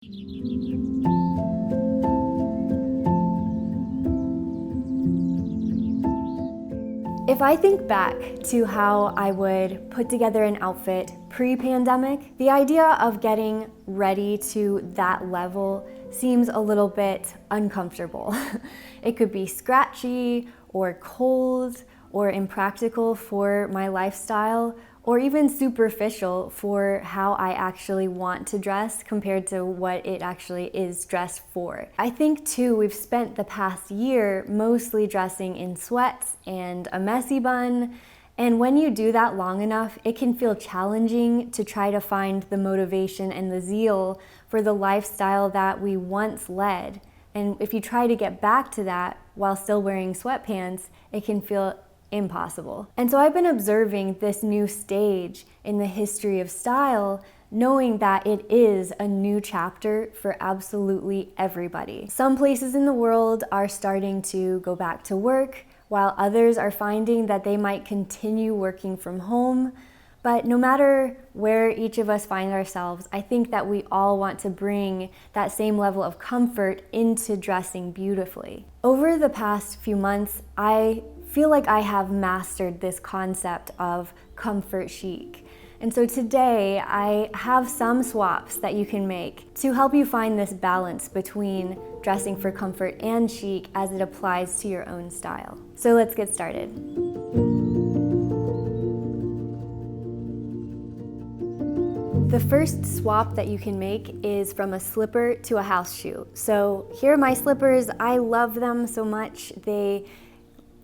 If I think back to how I would put together an outfit pre-pandemic, the idea of getting ready to that level seems a little bit uncomfortable. It could be scratchy or cold or impractical for my lifestyle, or even superficial for how I actually want to dress compared to what it actually is dressed for. I think too, we've spent the past year mostly dressing in sweats and a messy bun, and when you do that long enough, it can feel challenging to try to find the motivation and the zeal for the lifestyle that we once led. And if you try to get back to that while still wearing sweatpants, it can feel impossible. And so I've been observing this new stage in the history of style, knowing that it is a new chapter for absolutely everybody. Some places in the world are starting to go back to work, while others are finding that they might continue working from home. But no matter where each of us find ourselves, I think that we all want to bring that same level of comfort into dressing beautifully. Over the past few months, I feel like I have mastered this concept of comfort chic. And so today I have some swaps that you can make to help you find this balance between dressing for comfort and chic as it applies to your own style. So let's get started. The first swap that you can make is from a slipper to a house shoe. So here are my slippers. I love them so much. They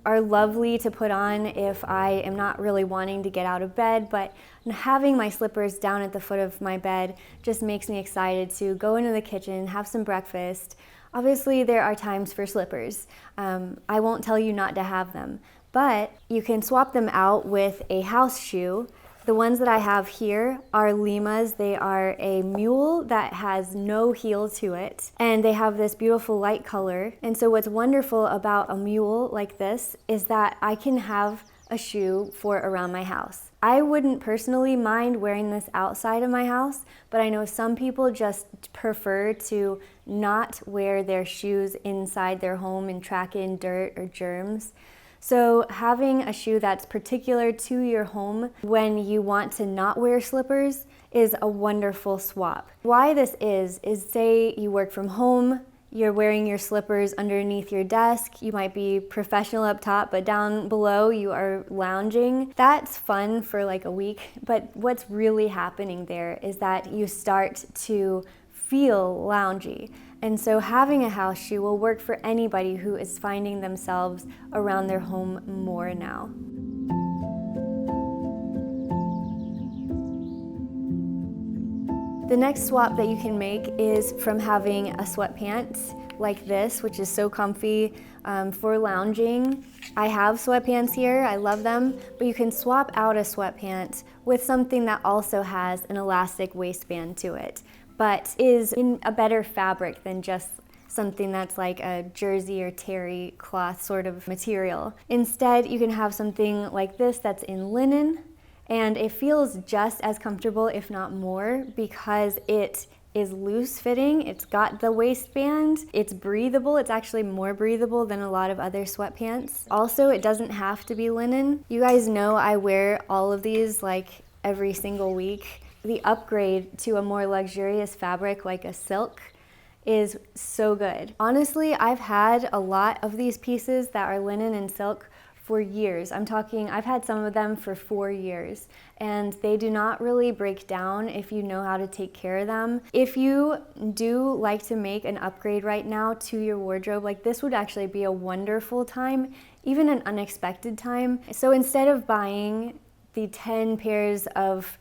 are lovely to put on if I am not really wanting to get out of bed, but having my slippers down at the foot of my bed just makes me excited to go into the kitchen, have some breakfast. Obviously, there are times for slippers. I won't tell you not to have them, but you can swap them out with a house shoe. The ones that I have here are Limas. They are a mule that has no heel to it, and they have this beautiful light color. And so what's wonderful about a mule like this is that I can have a shoe for around my house. I wouldn't personally mind wearing this outside of my house, but I know some people just prefer to not wear their shoes inside their home and track in dirt or germs. So having a shoe that's particular to your home when you want to not wear slippers is a wonderful swap. Why this is say you work from home, you're wearing your slippers underneath your desk, you might be professional up top, but down below you are lounging. That's fun for like a week, but what's really happening there is that you start to feel loungy. And so having a house shoe will work for anybody who is finding themselves around their home more now. The next swap that you can make is from having a sweatpants like this, which is so comfy for lounging. I have sweatpants here, I love them, but you can swap out a sweatpants with something that also has an elastic waistband to it, but is in a better fabric than just something that's like a jersey or terry cloth sort of material. Instead, you can have something like this that's in linen, and it feels just as comfortable, if not more, because it is loose fitting, it's got the waistband, it's breathable, it's actually more breathable than a lot of other sweatpants. Also, it doesn't have to be linen. You guys know I wear all of these like every single week. The upgrade to a more luxurious fabric like a silk is so good. Honestly, I've had a lot of these pieces that are linen and silk for years. I'm talking, I've had some of them for 4 years, and they do not really break down if you know how to take care of them. If you do like to make an upgrade right now to your wardrobe, like this would actually be a wonderful time, even an unexpected time. So instead of buying the 10 pairs of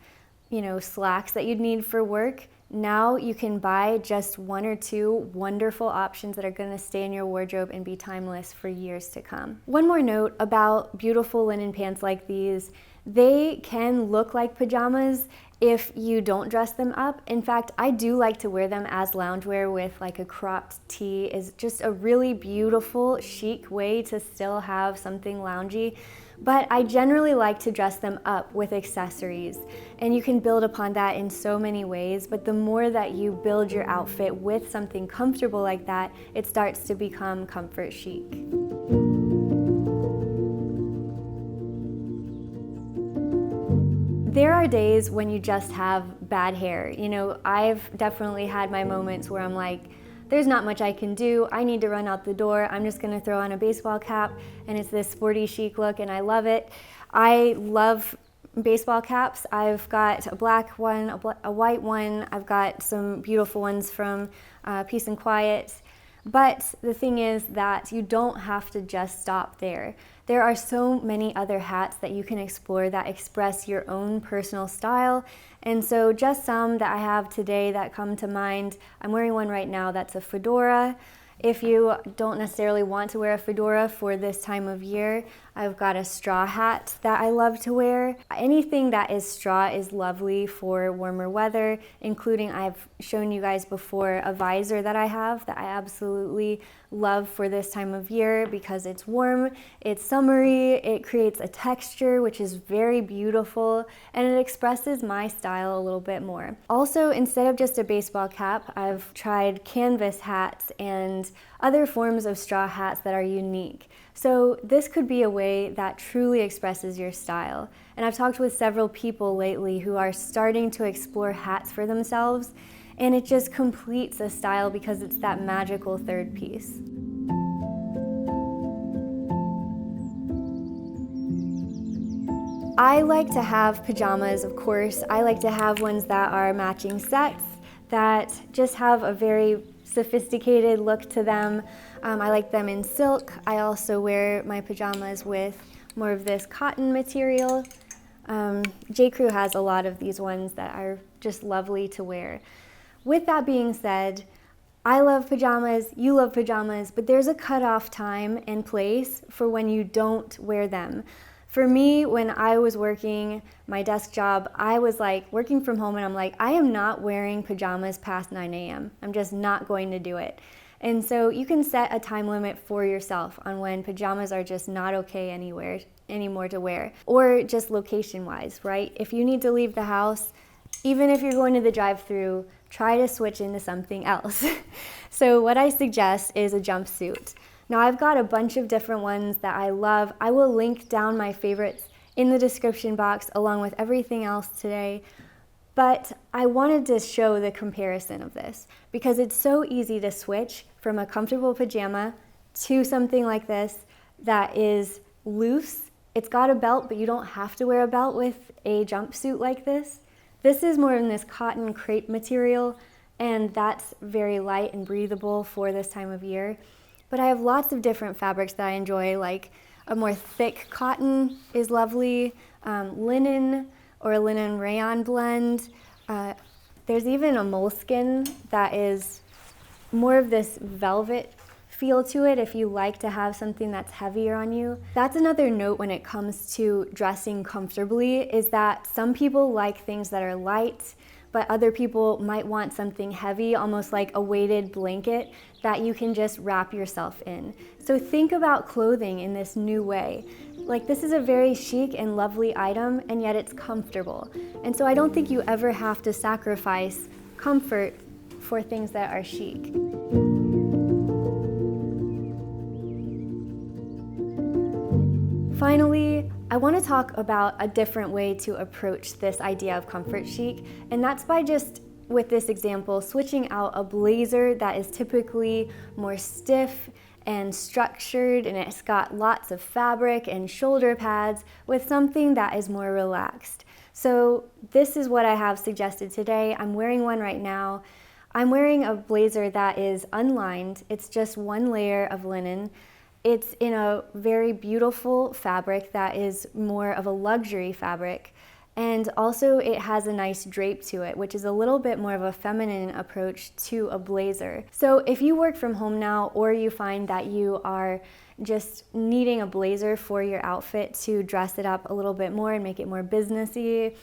slacks that you'd need for work, now you can buy just 1 or 2 wonderful options that are going to stay in your wardrobe and be timeless for years to come. One more note about beautiful linen pants like these. They can look like pajamas, if you don't dress them up. In fact, I do like to wear them as loungewear with like a cropped tee. Is just a really beautiful, chic way to still have something loungy. But I generally like to dress them up with accessories, and you can build upon that in so many ways, but the more that you build your outfit with something comfortable like that, it starts to become comfort chic. There are days when you just have bad hair. You know, I've definitely had my moments where I'm like, there's not much I can do. I need to run out the door. I'm just gonna throw on a baseball cap, and it's this sporty chic look, and I love it. I love baseball caps. I've got a black one, a white one. I've got some beautiful ones from Peace and Quiet. But the thing is that you don't have to just stop there. There are so many other hats that you can explore that express your own personal style. And so just some that I have today that come to mind. I'm wearing one right now that's a fedora. If you don't necessarily want to wear a fedora for this time of year, I've got a straw hat that I love to wear. Anything that is straw is lovely for warmer weather, including, I've shown you guys before, a visor that I have that I absolutely love for this time of year because it's warm, it's summery, it creates a texture which is very beautiful, and it expresses my style a little bit more. Also, instead of just a baseball cap, I've tried canvas hats and other forms of straw hats that are unique. So this could be a way that truly expresses your style. And I've talked with several people lately who are starting to explore hats for themselves, and it just completes a style because it's that magical third piece. I like to have pajamas, of course. I like to have ones that are matching sets, that just have a very sophisticated look to them. I like them in silk. I also wear my pajamas with more of this cotton material. J. Crew has a lot of these ones that are just lovely to wear. With that being said, I love pajamas, you love pajamas, but there's a cutoff time and place for when you don't wear them. For me, when I was working my desk job, I was like working from home, and I'm like, I am not wearing pajamas past 9 a.m. I'm just not going to do it. And so you can set a time limit for yourself on when pajamas are just not okay anymore to wear, or just location-wise, right? If you need to leave the house, even if you're going to the drive-thru, try to switch into something else. So what I suggest is a jumpsuit. Now I've got a bunch of different ones that I love. I will link down my favorites in the description box along with everything else today. But I wanted to show the comparison of this because it's so easy to switch from a comfortable pajama to something like this that is loose. It's got a belt, but you don't have to wear a belt with a jumpsuit like this. This is more in this cotton crepe material, and that's very light and breathable for this time of year. But I have lots of different fabrics that I enjoy, like a more thick cotton is lovely, linen or a linen rayon blend. There's even a moleskin that is more of this velvet feel to it if you like to have something that's heavier on you. That's another note when it comes to dressing comfortably, is that some people like things that are light, but other people might want something heavy, almost like a weighted blanket that you can just wrap yourself in. So think about clothing in this new way. Like, this is a very chic and lovely item, and yet it's comfortable. And so I don't think you ever have to sacrifice comfort for things that are chic. Finally, I want to talk about a different way to approach this idea of comfort chic, and that's by just, with this example, switching out a blazer that is typically more stiff and structured, and it's got lots of fabric and shoulder pads, with something that is more relaxed. So this is what I have suggested today. I'm wearing one right now. I'm wearing a blazer that is unlined. It's just one layer of linen. It's in a very beautiful fabric that is more of a luxury fabric. And also it has a nice drape to it, which is a little bit more of a feminine approach to a blazer. So if you work from home now, or you find that you are just needing a blazer for your outfit to dress it up a little bit more and make it more businessy,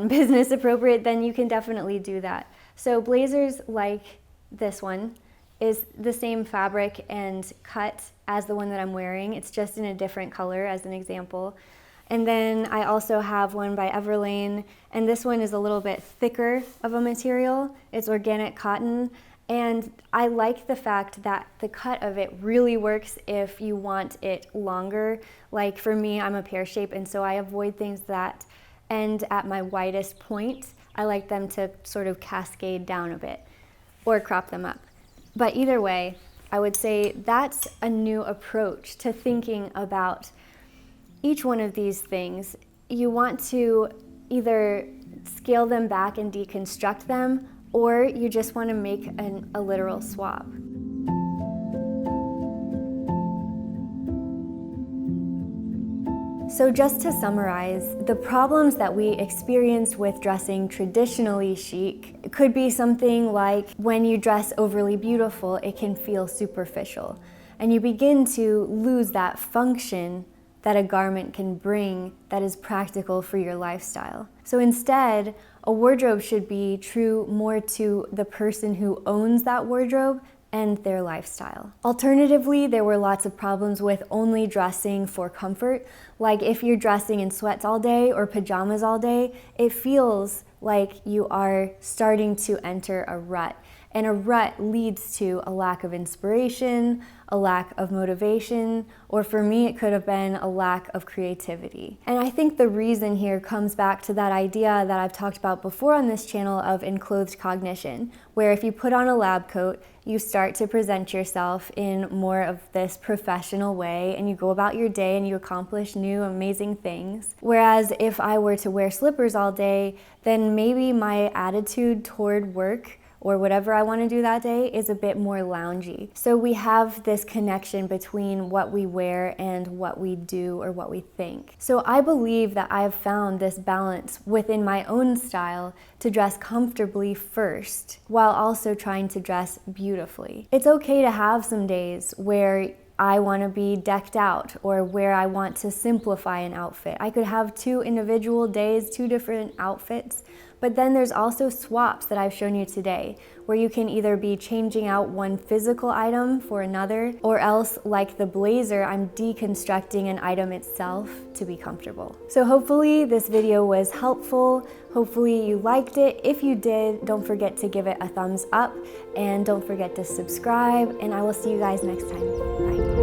business appropriate, then you can definitely do that. So blazers like this one is the same fabric and cut as the one that I'm wearing. It's just in a different color as an example. And then I also have one by Everlane, and this one is a little bit thicker of a material. It's organic cotton, and I like the fact that the cut of it really works if you want it longer. Like for me, I'm a pear shape, and so I avoid things that end at my widest point. I like them to sort of cascade down a bit or crop them up. But either way, I would say that's a new approach to thinking about each one of these things. You want to either scale them back and deconstruct them, or you just want to make a literal swap. So just to summarize, the problems that we experience with dressing traditionally chic could be something like when you dress overly beautiful, it can feel superficial, and you begin to lose that function that a garment can bring that is practical for your lifestyle. So instead, a wardrobe should be true more to the person who owns that wardrobe and their lifestyle. Alternatively, there were lots of problems with only dressing for comfort. Like if you're dressing in sweats all day or pajamas all day, it feels like you are starting to enter a rut. And a rut leads to a lack of inspiration, a lack of motivation, or for me, it could have been a lack of creativity. And I think the reason here comes back to that idea that I've talked about before on this channel of enclosed cognition, where if you put on a lab coat, you start to present yourself in more of this professional way, and you go about your day and you accomplish new amazing things. Whereas if I were to wear slippers all day, then maybe my attitude toward work or whatever I want to do that day is a bit more loungy. So we have this connection between what we wear and what we do or what we think. So I believe that I have found this balance within my own style to dress comfortably first, while also trying to dress beautifully. It's okay to have some days where I want to be decked out or where I want to simplify an outfit. I could have 2 individual days, 2 different outfits. But then there's also swaps that I've shown you today, where you can either be changing out one physical item for another, or else, like the blazer, I'm deconstructing an item itself to be comfortable. So hopefully this video was helpful. Hopefully you liked it. If you did, don't forget to give it a thumbs up, and don't forget to subscribe, and I will see you guys next time. Bye.